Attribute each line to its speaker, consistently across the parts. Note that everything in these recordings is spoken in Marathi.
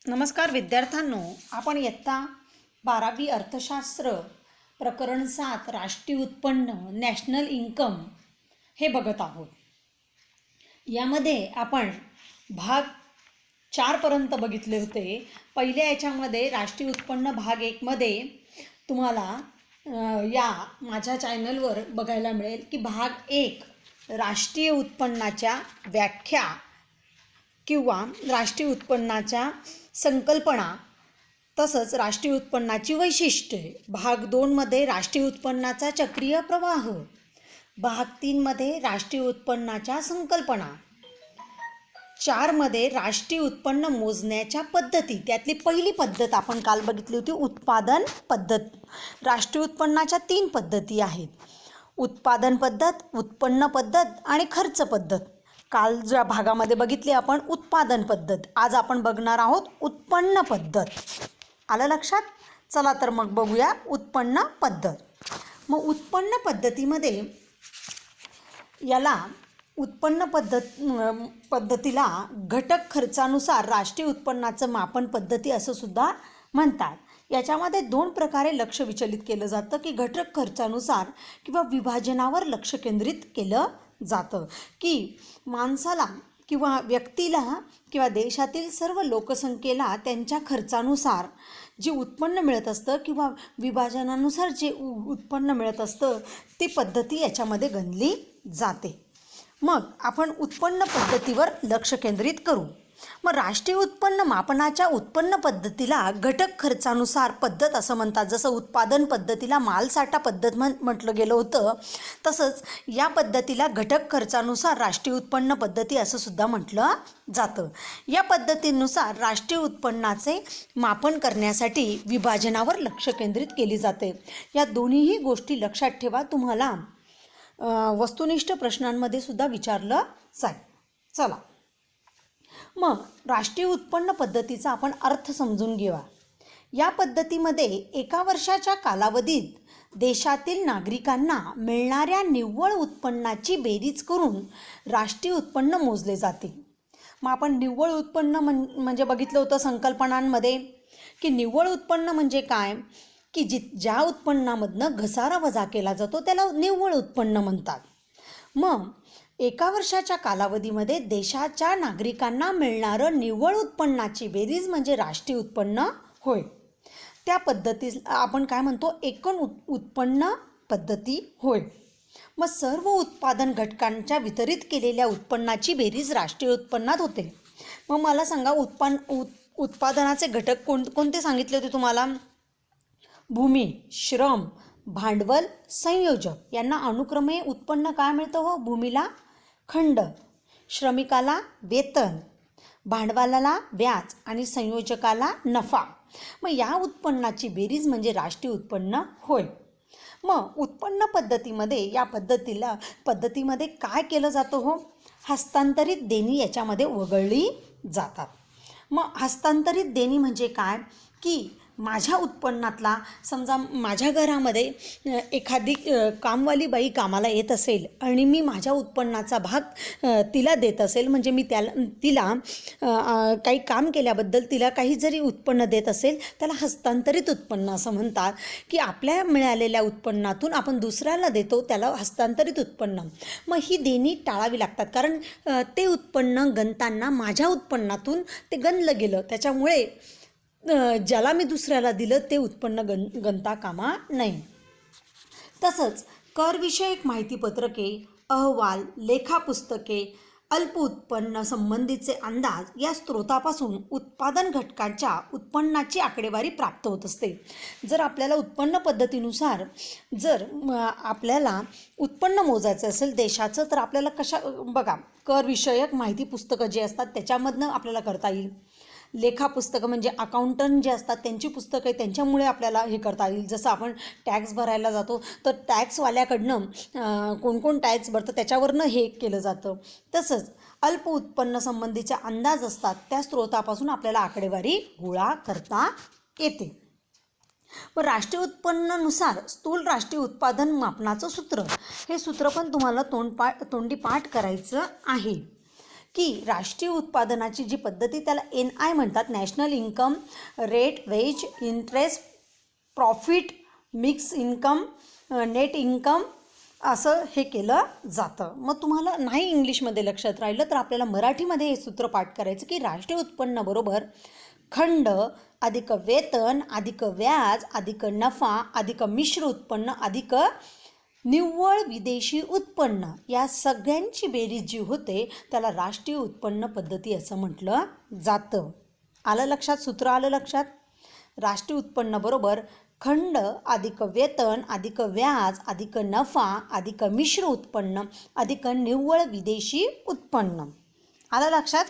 Speaker 1: नमस्कार विद्यार्थ्यांनो, आपण इयत्ता 12वी अर्थशास्त्र प्रकरण 7 राष्ट्रीय उत्पन्न नॅशनल इन्कम हे बघत आहोत. यामध्ये आपण भाग 4 पर्यंत बघितले होते. पहिल्या याच्यामध्ये राष्ट्रीय उत्पन्न भाग 1 मध्ये तुम्हाला या माझ्या चॅनलवर बघायला मिळेल की भाग 1 राष्ट्रीय उत्पन्नाच्या व्याख्या किंवा राष्ट्रीय उत्पन्नाच्या संकल्पना तसंच राष्ट्रीय उत्पन्नाची वैशिष्ट्ये, भाग 2 मध्ये राष्ट्रीय उत्पन्नाचा चक्रीय प्रवाह, भाग 3 मध्ये राष्ट्रीय उत्पन्नाच्या संकल्पना, 4 मध्ये राष्ट्रीय उत्पन्न मोजण्याच्या पद्धती. त्यातली पहिली पद्धत आपण काल बघितली होती, उत्पादन पद्धत. राष्ट्रीय उत्पन्नाच्या 3 पद्धती आहेत, उत्पादन पद्धत, उत्पन्न पद्धत आणि खर्च पद्धत. काल ज्या भागामध्ये बघितली आपण उत्पादन पद्धत, आज आपण बघणार आहोत उत्पन्न पद्धत. आलं लक्षात? चला तर मग बघूया उत्पन्न पद्धत. मग उत्पन्न पद्धतीमध्ये याला उत्पन्न पद्धतीला घटक खर्चानुसार राष्ट्रीय उत्पन्नाचं मापन पद्धती असं सुद्धा म्हणतात. याच्यामध्ये 2 प्रकारे लक्ष विचलित केलं जातं की घटक खर्चानुसार किंवा विभाजनावर लक्ष केंद्रित केलं जातं की माणसाला किंवा व्यक्तीला किंवा देशातील सर्व लोकसंख्येला त्यांच्या खर्चानुसार जे उत्पन्न मिळत असतं किंवा विभाजनानुसार जे उत्पन्न मिळत असतं ती पद्धती याच्यामध्ये गणली जाते. मग आपण उत्पन्न पद्धतीवर लक्ष केंद्रित करू. मग राष्ट्रीय उत्पन्न मापनाच्या उत्पन्न पद्धतीला घटक खर्चानुसार पद्धत असं म्हणतात. जसं उत्पादन पद्धतीला मालसाठा पद्धत म्हटलं गेलं होतं, तसंच या पद्धतीला घटक खर्चानुसार राष्ट्रीय उत्पन्न पद्धती असं सुद्धा म्हटलं जातं. या पद्धतीनुसार राष्ट्रीय उत्पन्नाचे मापन करण्यासाठी विभाजनावर लक्ष केंद्रित केली जाते. या दोन्हीही गोष्टी लक्षात ठेवा, तुम्हाला वस्तुनिष्ठ प्रश्नांमध्ये सुद्धा विचारलं जाईल. चला मग राष्ट्रीय उत्पन्न पद्धतीचा आपण अर्थ समजून घेऊया. या पद्धतीमध्ये एका वर्षाच्या कालावधीत देशातील नागरिकांना मिळणाऱ्या निव्वळ उत्पन्नाची बेरीज करून राष्ट्रीय उत्पन्न मोजले जाते. मग आपण निव्वळ उत्पन्न म्हणजे बघितलं होतं संकल्पनांमध्ये की निव्वळ उत्पन्न म्हणजे काय की ज्या उत्पन्नामधनं घसारा वजा केला जातो त्याला निव्वळ उत्पन्न म्हणतात. मग एका वर्षाच्या कालावधीमध्ये देशाच्या नागरिकांना मिळणारं निव्वळ उत्पन्नाची बेरीज म्हणजे राष्ट्रीय उत्पन्न होय. त्या पद्धतीला आपण काय म्हणतो, एकूण उत्पन्न पद्धती होय. मग सर्व उत्पादन घटकांच्या वितरित केलेल्या उत्पन्नाची बेरीज राष्ट्रीय उत्पन्नात होते. मग मला सांगा, उत्पादनाचे घटक कोणते सांगितले होते तुम्हाला? भूमी, श्रम, भांडवल, संयोजक यांना अनुक्रमे उत्पन्न काय मिळतं हो? भूमीला खंड, श्रमिकाला वेतन, भांडवलाला व्याज आणि संयोजकाला नफा. मग या उत्पन्नाची बेरीज म्हणजे राष्ट्रीय उत्पन्न होय. मग उत्पन्न पद्धतीमध्ये या पद्धतीमध्ये काय केलं जातं हो? हस्तांतरित देणी याच्यामध्ये वगळली जातात. मग हस्तांतरित देणी म्हणजे काय की माझ्या उत्पन्नातला, समजा माझ्या घरामध्ये एखादी कामवाली बाई कामाला येत असेल आणि मी माझ्या उत्पन्नाचा भाग तिला देत असेल, म्हणजे मी तिला काही काम केल्याबद्दल तिला काही जरी उत्पन्न देत असेल त्याला हस्तांतरित उत्पन्न असं म्हणतात. की आपल्या मिळालेल्या उत्पन्नातून आपण दुसऱ्याला देतो त्याला हस्तांतरित उत्पन्न. मग ही देणी टाळावी लागतात, कारण ते उत्पन्न गणताना माझ्या उत्पन्नातून ते गणलं गेलं, त्याच्यामुळे ज्याला मी दुसऱ्याला दिलं ते उत्पन्न गणता कामा नये. तसंच करविषयक माहितीपत्रके, अहवाल, लेखापुस्तके, अल्प उत्पन्न संबंधीचे अंदाज या स्रोतापासून उत्पादन घटकांच्या उत्पन्नाची आकडेवारी प्राप्त होत असते. जर आपल्याला उत्पन्न पद्धतीनुसार जर आपल्याला उत्पन्न मोजायचं असेल देशाचं, तर आपल्याला बघा, करविषयक माहिती पुस्तकं जे असतात त्याच्यामधनं आपल्याला करता येईल. लेखापुस्तकं म्हणजे अकाउंटंट जे असतात त्यांची पुस्तकं आहे, त्यांच्यामुळे आपल्याला हे करता येईल. जसं आपण टॅक्स भरायला जातो तर टॅक्सवाल्याकडनं कोण टॅक्स भरतं त्याच्यावरनं हे केलं जातं. तसंच अल्प उत्पन्न संबंधीचे अंदाज असतात, त्या स्रोतापासून आपल्याला आकडेवारी गोळा करता येते. मग राष्ट्रीय उत्पन्नानुसार स्थूल राष्ट्रीय उत्पादन मापनाचं सूत्र, हे सूत्र पण तुम्हाला तोंडी पाठ करायचं आहे की राष्ट्रीय उत्पादनाची जी पद्धती त्याला NI म्हणतात, national income rate, wage, interest, profit, mix income, net income असं हे केलं जातं. मग तुम्हाला नाही इंग्लिशमध्ये लक्षात राहिलं तर आपल्याला मराठीमध्ये हे सूत्र पाठ करायचं की राष्ट्रीय उत्पन्न बरोबर खंड अधिक वेतन अधिक व्याज अधिक नफा अधिक मिश्र उत्पन्न अधिक निव्वळ विदेशी उत्पन्न या सगळ्यांची बेरीज जी होते त्याला राष्ट्रीय उत्पन्न पद्धती असं म्हटलं जातं. आलं लक्षात? सूत्र आलं लक्षात? राष्ट्रीय उत्पन्न बरोबर खंड अधिक वेतन अधिक व्याज अधिक नफा अधिक मिश्र उत्पन्न अधिक निव्वळ विदेशी उत्पन्न. आलं लक्षात?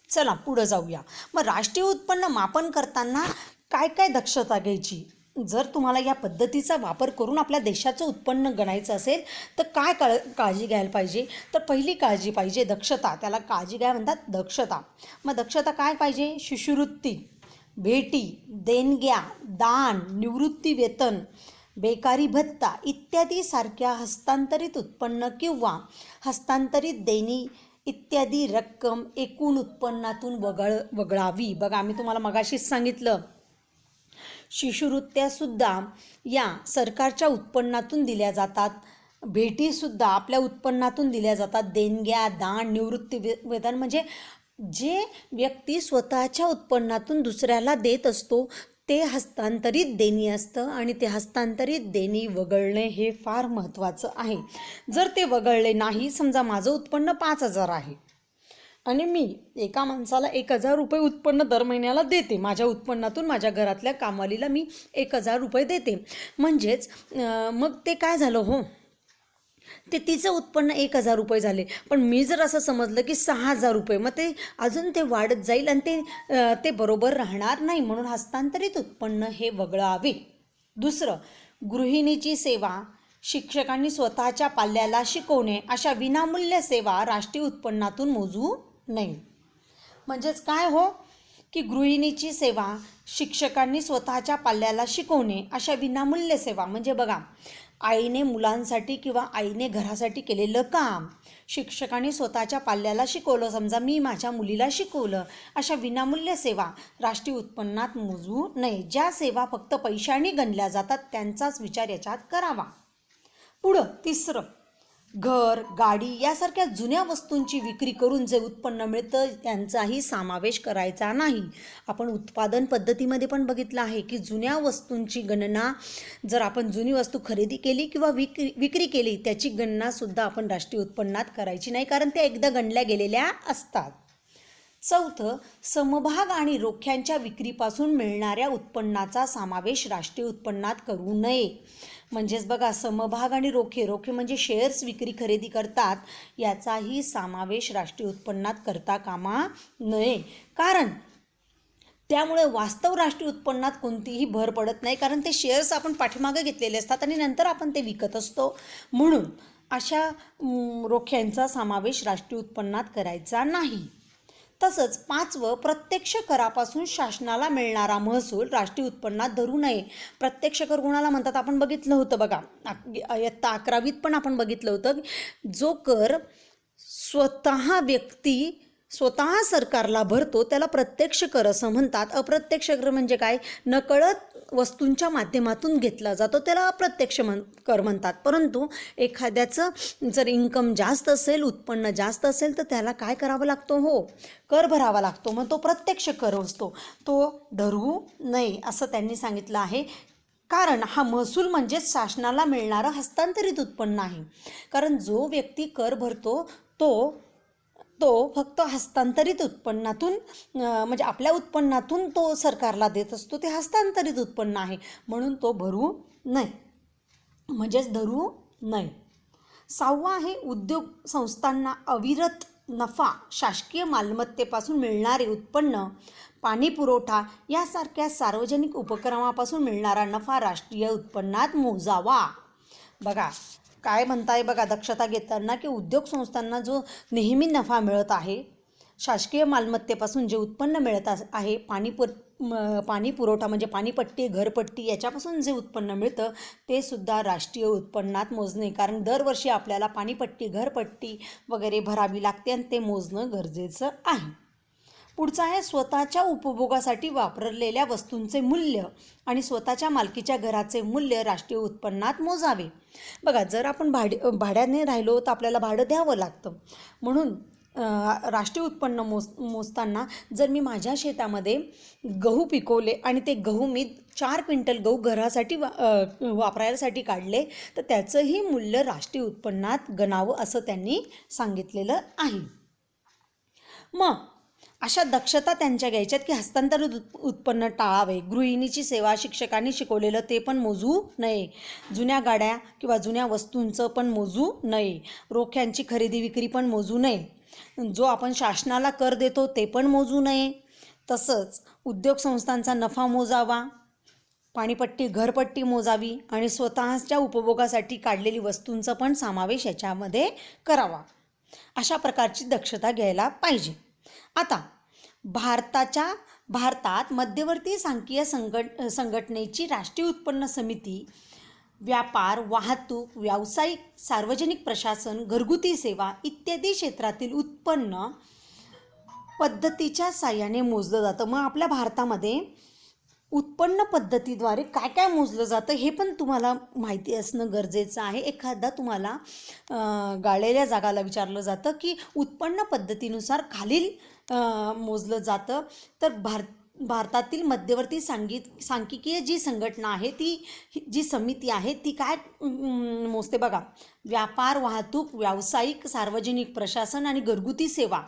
Speaker 1: चला पुढं जाऊया. मग राष्ट्रीय उत्पन्न मापन करताना काय काय दक्षता घ्यायची? जर तुम्हाला या पद्धतीचा वापर करून आपल्या देशाचं उत्पन्न गणायचं असेल तर काय काळजी घ्यायला पाहिजे? तर पहिली काळजी पाहिजे दक्षता. त्याला काळजी काय म्हणतात? दक्षता. मग दक्षता काय पाहिजे? शिष्यवृत्ती, भेटी, देणग्या, दान, निवृत्ती वेतन, बेकारी भत्ता इत्यादी सारख्या हस्तांतरित उत्पन्न किंवा हस्तांतरित देणी इत्यादी रक्कम एकूण उत्पन्नातून वगळावी. बघा आम्ही तुम्हाला मगाशीच सांगितलं शिष्यवृत्त्यासुद्धा या सरकारच्या उत्पन्नातून दिल्या जातात, भेटीसुद्धा आपल्या उत्पन्नातून दिल्या जातात, देणग्या, दान, निवृत्ती वेतन म्हणजे जे व्यक्ती स्वतःच्या उत्पन्नातून दुसऱ्याला देत असतो ते हस्तांतरित देणी असतं आणि ते हस्तांतरित देणी वगळणे हे फार महत्त्वाचं आहे. जर ते वगळले नाही, समजा माझं उत्पन्न 5,000 आहे आणि मी एका माणसाला 1,000 रुपये उत्पन्न दर महिन्याला देते, माझ्या उत्पन्नातून माझ्या घरातल्या कामवालीला मी 1,000 रुपये देते, म्हणजेच मग ते काय झालं हो, ते तिचं उत्पन्न 1,000 रुपये झाले. पण मी जर असं समजलं की 6,000 रुपये, मग ते अजून ते वाढत जाईल आणि ते बरोबर राहणार नाही. म्हणून हस्तांतरित उत्पन्न हे वगळावे. दुसरं, गृहिणीची सेवा, शिक्षकांनी स्वतःच्या पाल्याला शिकवणे अशा विनामूल्य सेवा राष्ट्रीय उत्पन्नातून मोजू नये. म्हणजेच काय हो, की गृहिणीची सेवा, शिक्षकांनी स्वतःच्या पाल्याला शिकवणे अशा विनामूल्य सेवा म्हणजे बघा आईने मुलांसाठी किंवा आईने घरासाठी केलेलं काम, शिक्षकांनी स्वतःच्या पाल्याला शिकवलं, समजा मी माझ्या मुलीला शिकवलं, अशा विनामूल्य सेवा राष्ट्रीय उत्पन्नात मोजू नये. ज्या सेवा फक्त पैशाने गणल्या जातात त्यांचाच विचार याच्यात करावा. पुढं तिसरं, घर, गाडी यासारख्या जुन्या वस्तूंची विक्री करून जे उत्पन्न मिळतं त्यांचाही समावेश करायचा नाही. आपण उत्पादन पद्धतीमध्ये पण बघितलं आहे की जुन्या वस्तूंची गणना, जर आपण जुनी वस्तू खरेदी केली किंवा विक्री केली त्याची गणनासुद्धा आपण राष्ट्रीय उत्पन्नात करायची नाही, कारण त्या एकदा गणल्या गेलेल्या असतात. चौथं, समभाग आणि रोख्यांच्या विक्रीपासून मिळणाऱ्या उत्पन्नाचा समावेश राष्ट्रीय उत्पन्नात करू नये. म्हणजेच बघा समभाग आणि रोखे म्हणजे शेअर्स विक्री खरेदी करतात, याचाही समावेश राष्ट्रीय उत्पन्नात करता कामा नये, कारण त्यामुळे वास्तव राष्ट्रीय उत्पन्नात कोणतीही भर पडत नाही, कारण ते शेअर्स आपण पाठीमागे घेतलेले असतात आणि नंतर आपण ते विकत असतो. म्हणून अशा रोख्यांचा समावेश राष्ट्रीय उत्पन्नात करायचा नाही. तसंच पाचवं, प्रत्यक्ष करापासून शासनाला मिळणारा महसूल राष्ट्रीय उत्पन्नात धरू नये. प्रत्यक्ष कर कोणाला म्हणतात आपण बघितलं होतं बघा, इयत्ता 11वीत पण आपण बघितलं होतं. जो कर स्वतः व्यक्ती स्वतः सरकारला भरतो त्याला प्रत्यक्ष कर असं म्हणतात. अप्रत्यक्ष कर म्हणजे काय, नकळत वस्तूंच्या माध्यमातून घेतला जातो त्याला अप्रत्यक्ष कर म्हणतात. परंतु एखाद्याचं जर इन्कम जास्त असेल, उत्पन्न जास्त असेल तर त्याला काय करावं लागतो हो, कर भरावा लागतो. मग तो प्रत्यक्ष कर असतो, तो धरू नये असं त्यांनी सांगितलं आहे. कारण हा महसूल म्हणजेच शासनाला मिळणारं हस्तांतरित उत्पन्न आहे. कारण जो व्यक्ती कर भरतो तो फक्त हस्तांतरित उत्पन्नातून म्हणजे आपल्या उत्पन्नातून तो सरकारला देत असतो, ते हस्तांतरित उत्पन्न आहे, म्हणून तो भरू नये, म्हणजेच धरू नये. 6वं आहे, उद्योग संस्थांना अविरत नफा, शासकीय मालमत्तेपासून मिळणारे उत्पन्न, पाणी पुरवठा यासारख्या सार्वजनिक उपक्रमापासून मिळणारा नफा राष्ट्रीय उत्पन्नात मोजावा. बघा काय म्हणताय बघा दक्षता घेताना की उद्योग संस्थांना जो नेहमी नफा मिळत आहे शासकीय मालमत्तेपासून जे उत्पन्न मिळत आहे पाणी पुरवठा म्हणजे पाणीपट्टी घरपट्टी याच्यापासून जे उत्पन्न मिळतं ते सुद्धा राष्ट्रीय उत्पन्नात मोजणे, कारण दरवर्षी आपल्याला पाणीपट्टी घरपट्टी वगैरे भरावी लागते आणि ते मोजणं गरजेचं आहे. पुढचं आहे स्वतःच्या उपभोगासाठी वापरलेल्या वस्तूंचे मूल्य आणि स्वतःच्या मालकीच्या घराचे मूल्य राष्ट्रीय उत्पन्नात मोजावे. बघा, जर आपण भाड्याने राहिलो तर आपल्याला भाडं द्यावं लागतं. म्हणून राष्ट्रीय उत्पन्न मोजताना जर मी माझ्या शेतामध्ये गहू पिकवले आणि ते गहू मी 4 क्विंटल गहू घरासाठी वापरायसाठी काढले तर त्याचंही मूल्य राष्ट्रीय उत्पन्नात गणावं असं त्यांनी सांगितलेलं आहे. मग अशा दक्षता त्यांच्या घ्यायच्यात की हस्तांतरित उत्पन्न टाळावे, गृहिणीची सेवा, शिक्षकांनी शिकवलेलं ते पण मोजू नये, जुन्या गाड्या किंवा जुन्या वस्तूंचं पण मोजू नये, रोख्यांची खरेदी विक्री पण मोजू नये, जो आपण शासनाला कर देतो ते पण मोजू नये, तसंच उद्योग संस्थांचा नफा मोजावा, पाणीपट्टी घरपट्टी मोजावी आणि स्वतःच्या उपभोगासाठी काढलेली वस्तूंचा पण समावेश याच्यामध्ये करावा. अशा प्रकारची दक्षता घ्यायला पाहिजे. आता भारतात मध्यवर्ती सांख्यिकीय संघटनेची राष्ट्रीय उत्पन्न समिती व्यापार, वाहतूक, व्यावसायिक, सार्वजनिक प्रशासन, घरगुती सेवा इत्यादी क्षेत्रातील उत्पन्न पद्धतीच्या साहाय्याने मोजलं जातं. मग आपल्या भारतामध्ये उत्पन्न पद्धतीद्वारे काय काय मोजलं जातं हे पण तुम्हाला माहिती असणं गरजेचं आहे. एखादा तुम्हाला गाळलेल्या जागाला विचारलं जातं की उत्पन्न पद्धतीनुसार खालील मोजलं जातं तर भारतातील मध्यवर्ती सांख्यिकीय जी संघटना आहे ती जी समिती आहे ती काय मोजते बघा, व्यापार, वाहतूक, व्यावसायिक, सार्वजनिक प्रशासन आणि घरगुती सेवा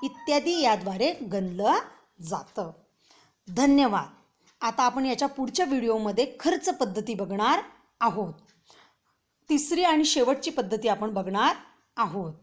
Speaker 1: इत्यादी याद्वारे गणलं जातं. धन्यवाद. आता आपण याच्या पुढच्या व्हिडिओमध्ये खर्च पद्धती बघणार आहोत. तिसरी आणि शेवटची पद्धती आपण बघणार आहोत.